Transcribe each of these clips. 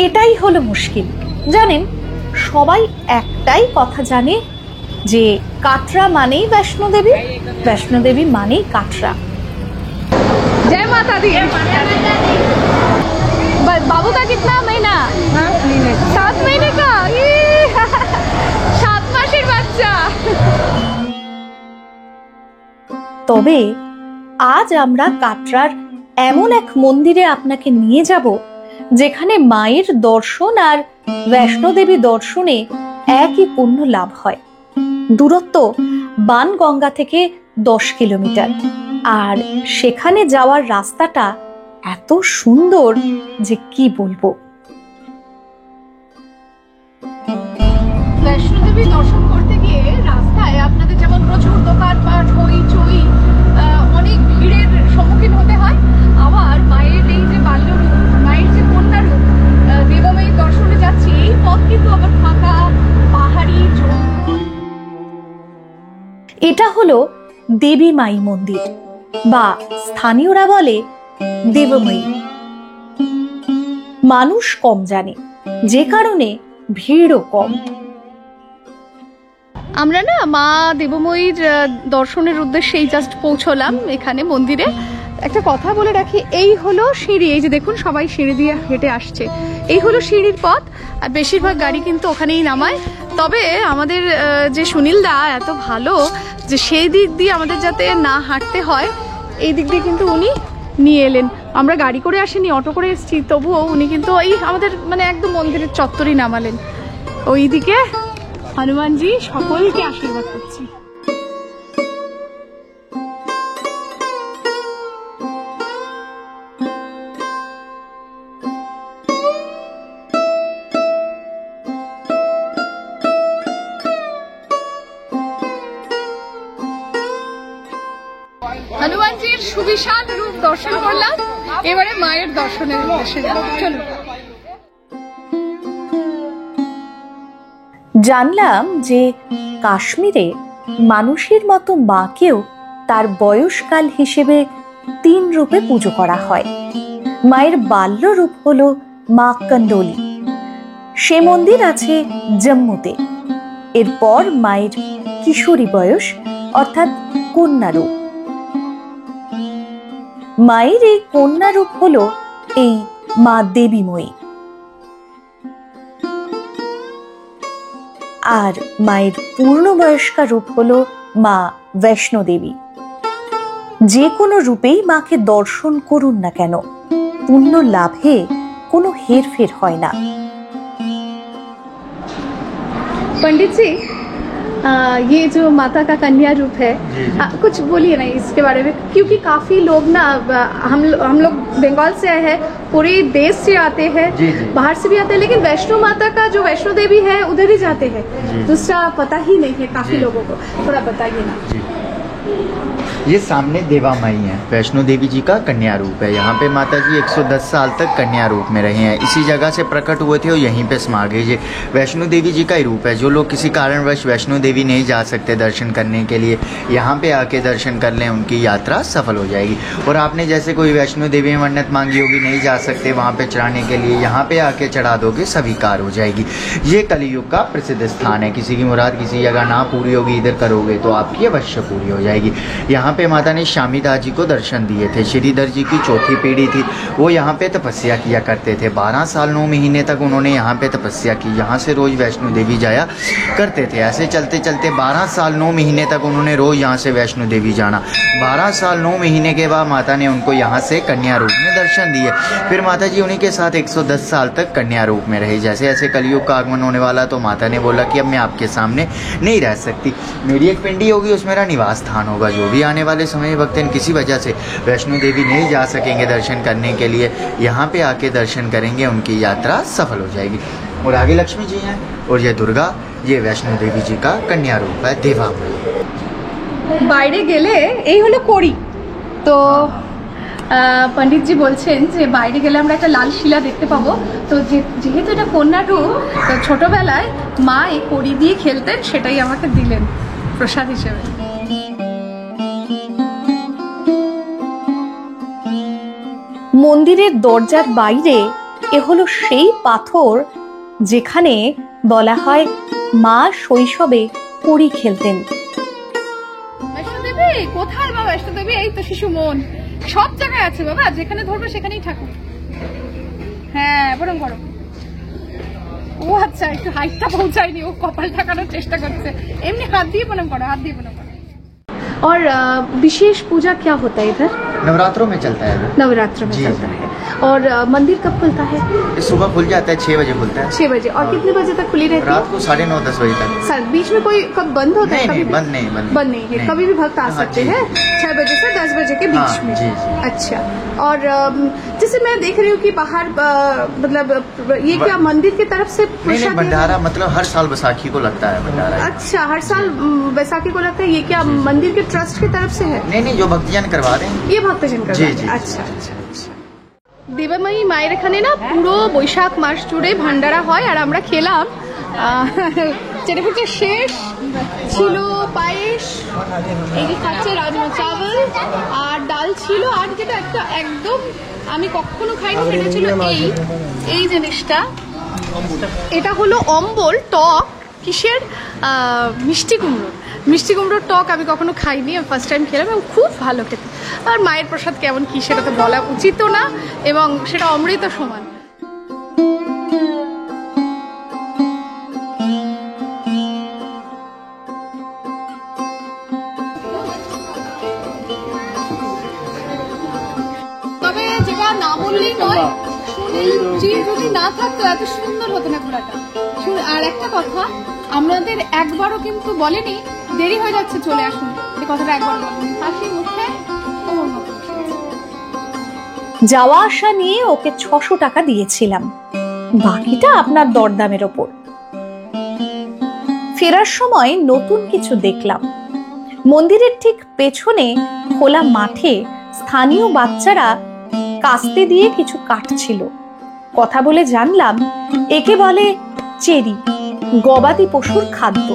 এটাই হলো মুশকিল। জানেন, সবাই একটাই কথা জানে যে কাটরা মানেই वैष्णो देवी, वैष्णो देवी मानेई काटरा। जय माता दी। बाबू का कितना महीना? 7 महीने का। 7 মাসের বাচ্চা। তবে আজ আমরা কাটরার এমন এক মন্দিরে আপনাকে নিয়ে যাব যেখানে মায়ের দর্শন আর वैष्णो देवी দর্শনে একই পুণ্য লাভ হয়। দূরত্ব বানগঙ্গা থেকে 10 কিলোমিটার, আর সেখানে যাওয়ার রাস্তাটা এত সুন্দর যে কি বলবো। वैष्णो देवी দর্শন করতে গিয়ে রাস্তায় আপনাদের যেমন প্রচুর দোকানপাট, হইচই, অনেক ভিড়ের সম্মুখীন হতে হয়। আবার মায়ের এই যে বাল্যরূপ, মায়ের যে কন্যা রূপ দেবময়ীর দর্শনে যাচ্ছি, এই পথ কিন্তু আবার ফাঁকা, পাহাড়ি। এটা হলো দেবী মাই মন্দির, বা স্থানীয়রা বলে দেবময়ী। মানুষ কম জানে, যে কারণে ভিড়ও কম। আমরা না মা দেবময়ীর দর্শনের উদ্দেশ্যেই জাস্ট পৌঁছলাম এখানে মন্দিরে। একটা কথা বলে রাখি, এই হলো সিঁড়ি। এই যে দেখুন, সবাই সিঁড়ি দিয়ে হেঁটে আসছে। এই হলো সিঁড়ির পথ, আর বেশিরভাগ গাড়ি কিন্তু ওখানেই নামায়। তবে আমাদের যে সুনীল দা এত ভালো যে সেই দিক দিয়ে আমাদের যাতে না হাঁটতে হয়, এই দিক দিয়ে কিন্তু উনি নিয়ে এলেন। আমরা গাড়ি করে আসিনি, অটো করে এসেছি, তবুও উনি কিন্তু এই আমাদের মানে একদম মন্দিরের চত্বরই নামালেন। ওইদিকে হনুমানজি সকলকে আশীর্বাদ করছি। হনুমানজির সুবিশাল রূপ দর্শন করলাম, এবারে মায়ের দর্শনের উদ্দেশ্যে যাব। চলুন। জানলাম যে কাশ্মীরে মানুষের মতো মাকেও তার বয়সকাল হিসেবে 3 রূপে পুজো করা হয়। মায়ের বাল্য রূপ হলো মা কন্ডোলি, সে মন্দির আছে জম্মুতে। এরপর মায়ের কিশোরী বয়স অর্থাৎ কন্যা রূপ। মায়ের এই কন্যা রূপ হলো এই মা দেবীময়ী। আর মায়ের পূর্ণবয়স্কা রূপ হলো মা वैष्णो देवी। যে কোনো রূপেই মাকে দর্শন করুন না কেন, পুণ্য লাভে কোনো হেরফের হয় না। पंडित जी, ये जो माता का कन्या रूप है, कुछ बोलिए ना इसके बारे में, क्योंकि काफ़ी लोग ना हम लोग बंगाल से आए हैं, पूरे देश से आते हैं, बाहर से भी आते हैं, लेकिन वैष्णो माता का जो वैष्णो देवी है उधर ही जाते हैं, दूसरा पता ही नहीं है काफ़ी लोगों को। थोड़ा बताइए ना। ये सामने देवा माई है, वैष्णो देवी जी का कन्या रूप है। यहाँ पे माता जी 110 साल तक कन्या रूप में रहे हैं, इसी जगह से प्रकट हुए थे और यहीं पे समा गए। ये वैष्णो देवी जी का ही रूप है। जो लोग किसी कारणवश वैष्णो देवी नहीं जा सकते दर्शन करने के लिए, यहाँ पे आके दर्शन कर लें, उनकी यात्रा सफल हो जाएगी। और आपने जैसे कोई वैष्णो देवी में मन्नत मांगी होगी, नहीं जा सकते वहाँ पे चढ़ाने के लिए, यहाँ पे आके चढ़ा दोगे स्वीकार हो जाएगी। ये कलियुग का प्रसिद्ध स्थान है। किसी की मुराद किसी जगह ना पूरी होगी, इधर करोगे तो आपकी अवश्य पूरी हो जाएगी। यहाँ पे माता ने शामीदास जी को दर्शन दिए थे। श्रीधर जी की चौथी पीढ़ी थी, वो यहाँ पे तपस्या किया करते थे। 12 साल 9 महीने तक उन्होंने यहाँ पे तपस्या की। यहाँ से रोज वैष्णो देवी जाया करते थे। ऐसे चलते चलते 12 साल 9 महीने तक उन्होंने रोज यहाँ से वैष्णो देवी जाना। 12 साल 9 महीने के बाद माता ने उनको यहाँ से कन्या रूप में दर्शन दिए। फिर माता जी उन्हीं के साथ 110 साल तक कन्या रूप में रहे। जैसे ऐसे कलयुग का आगमन होने वाला तो माता ने बोला कि अब मैं आपके सामने नहीं रह सकती, मेरी एक पिंडी होगी, उसमें मेरा निवास स्थान होगा। जो भी आने वाले समय वक्त किसी वजह से वैष्णो देवी नहीं जा सकेंगे दर्शन करने के लिए, यहाँ पे आके दर्शन करेंगे, उनकी यात्रा सफल हो जाएगी। और आगे लक्ष्मी जी हैं और ये दुर्गा, ये वैष्णो देवी जी का कन्या रूप है देवा माई। বাইরে গেলে এই হলো কড়ি। তো পণ্ডিতজি বলছেন যে বাইরে গেলে আমরা একটা লাল শিলা দেখতে পাবো। তো যেহেতু এটা কন্যা রূপ, তো ছোটবেলায় মা এই কড়ি দিয়ে খেলতেন, সেটাই আমাকে দিলেন প্রসাদ হিসেবে। মন্দিরের দরজার বাইরে এ হলো সেই পাথর যেখানে বলা হয় মা শৈশবে কড়ি খেলতেন। বৈষ্ণোদেবী কোথায় বাবা? বৈষ্ণোদেবী এই তো শিশু মন, সব জায়গায় আছে বাবা, যেখানে ধরবে সেখানেই ঠাকুর। হ্যাঁ প্রণাম করো। ও আচ্ছা, একটু হাইটটা পৌঁছায়নি, ও কপাল ঠাকানোর চেষ্টা করছে। এমনি হাত দিয়ে প্রণাম করো, হাত দিয়ে প্রণাম করো। और विशेष पूजा क्या होता है इधर? नवरात्रों में चलता है। नवरात्र में जी, चलता जी। है। और मंदिर कब खुलता है? ये सुबह खुल जाता है, 6 बजे खुलता है। 6 बजे। और कितने बजे तक खुली रहती है? रात को 9:30-10 बजे तक। सर बीच में कोई कब बंद होता है? नहीं, कभी नहीं, भी? बंद नहीं, बंद नहीं है, कभी भी भक्त आ हाँ, सकते जी, हैं जी। 6 बजे से 10 बजे के बीच हाँ, में। जी, जी। अच्छा। और जैसे मैं देख रही हूँ कि बाहर मतलब ये क्या मंदिर की तरफ से नहीं, प्रसाद भंडारा मतलब हर साल बैसाखी को लगता है भंडारा। अच्छा, हर साल बैसाखी को लगता है। ये क्या मंदिर के ट्रस्ट की तरफ से है? नहीं, जो भक्तजन करवा रहे हैं। ये भक्तजन कर जी, जी। अच्छा अच्छा अच्छा। দেবাময়ী মায়ের এখানে না পুরো বৈশাখ মাস জুড়ে ভান্ডারা হয়, আর আমরা খেলাম চেটেপুটে শেষ ছিল পায়েস, এই যে খাচ্ছে রাজমা চাवल আর ডাল ছিল, আর যেটা একটা একদম আমি কখনো খাইনি সেটা ছিল এই জিনিসটা, এটা হলো অম্বল টক, কিসের মিষ্টি কুমড়োর টক। আমি কখনো খাইনি, আমি ফার্স্ট টাইম খেলাম এবং খুব ভালো খেতে। আর মায়ের প্রসাদ কেমন কি সেটা তো বলা উচিত না, এবং সেটা অমৃত সমান। তবে যেটা না বললেই নয়, যে যদি না থাকতো এত সুন্দর হতো না ঘোরাটা। আর একটা কথা, আমাদের একবারও কিন্তু বলেনি দেরি হয়ে যাচ্ছে চলে আসুন, এই কথাটা একবার বলেনি, হাসি মুখে ওর মতো। যাওয়া আসা নিয়ে ওকে 600 টাকা দিয়েছিলাম, বাকিটা আপনার দরদামের ওপর। ফেরার সময় নতুন কিছু দেখলাম। মন্দিরের ঠিক পেছনে খোলা মাঠে স্থানীয় বাচ্চারা কাস্তে দিয়ে কিছু কাটছিল। কথা বলে জানলাম একে বলে চেরি, গবাদি পশুর খাদ্য।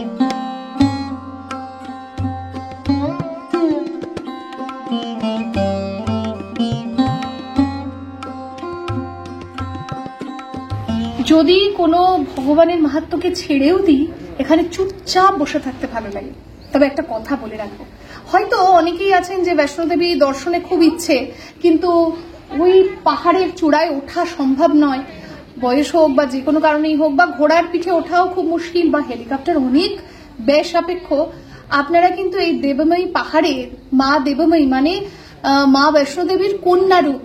যদি কোনো ভগবানের মাহাত্ম্যকে ছেড়েও দিই, এখানে চুপচাপ বসে থাকতে ভালো লাগে। তবে একটা কথা বলে রাখবো, হয়তো অনেকেই আছেন যে বৈষ্ণোদেবী দর্শনে খুব ইচ্ছে, কিন্তু ওই পাহাড়ের চূড়ায় ওঠা সম্ভব নয়, বয়স হোক বা যে কোনো কারণেই হোক, বা ঘোড়ার পিঠে ওঠাও খুব মুশকিল, বা হেলিকপ্টার অনেক ব্যয় সাপেক্ষ। আপনারা কিন্তু এই দেবময়ী পাহাড়ে মা দেবময়ী মানে মা বৈষ্ণোদেবীর কন্যা রূপ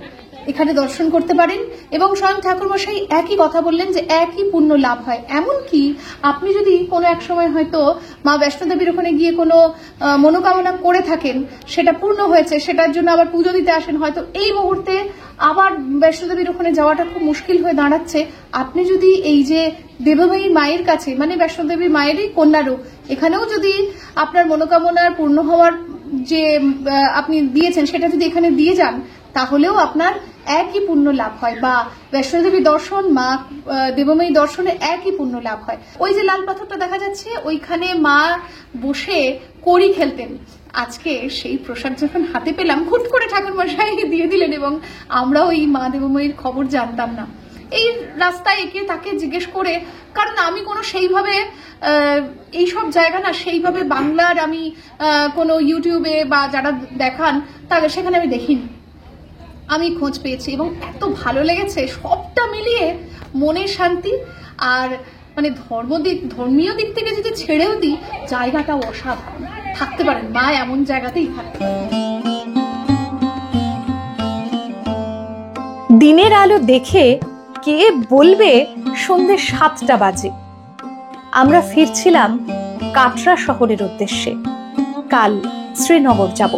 এখানে দর্শন করতে পারেন। এবং স্বয়ং ঠাকুরমশাই একই কথা বললেন যে একই পুণ্য লাভ হয়। এমনকি আপনি যদি কোনো এক সময় হয়তো মা বৈষ্ণোদেবীর ওখানে গিয়ে কোনো মনোকামনা করে থাকেন, সেটা পূর্ণ হয়েছে, সেটার জন্য আবার পুজো দিতে আসেন, হয়তো এই মুহূর্তে আবার বৈষ্ণোদেবীর ওখানে যাওয়াটা খুব মুশকিল হয়ে দাঁড়াচ্ছে, আপনি যদি এই যে দেবময়ী মায়ের কাছে মানে বৈষ্ণোদেবী মায়েরই কন্যা রূপ, এখানেও যদি আপনার মনোকামনার পূর্ণ হওয়ার যে আপনি দিয়েছেন সেটা যদি এখানে দিয়ে যান, তাহলেও আপনার একই পুণ্য লাভ হয়, বা বৈষ্ণোদেবী দর্শন মা দেবময়ী দর্শনে একই পুণ্য লাভ হয়। ওই যে লাল পাথরটা দেখা যাচ্ছে, ওইখানে মা বসে কড়ি খেলতেন। আজকে সেই প্রসাদ যখন হাতে পেলাম, হুট করে ঠাকুরমশাই দিয়ে দিলেন, এবং আমরাও এই মা দেবময়ীর খবর জানতাম না। এই রাস্তায় একে তাকে জিজ্ঞেস করে, কারণ আমি কোনো সেইভাবে এইসব জায়গা না সেইভাবে বাংলার আমি কোনো ইউটিউবে বা যারা দেখান তাহলে সেখানে আমি দেখিনি, আমি খোঁজ পেয়েছি এবং এত ভালো লেগেছে। সবটা মিলিয়ে মনের শান্তি আর মানে ধর্মীয় দিক থেকে যদি ছেড়েও দিই, জায়গাটা অসাধারণ, থাকতে পারেন মা এমন জায়গাতেই থাকতে পারেন। দিনের আলো দেখে কে বলবে সন্ধ্যে 7টা বাজে। আমরা ফিরছিলাম কাটরা শহরের উদ্দেশ্যে। কাল শ্রীনগর যাব।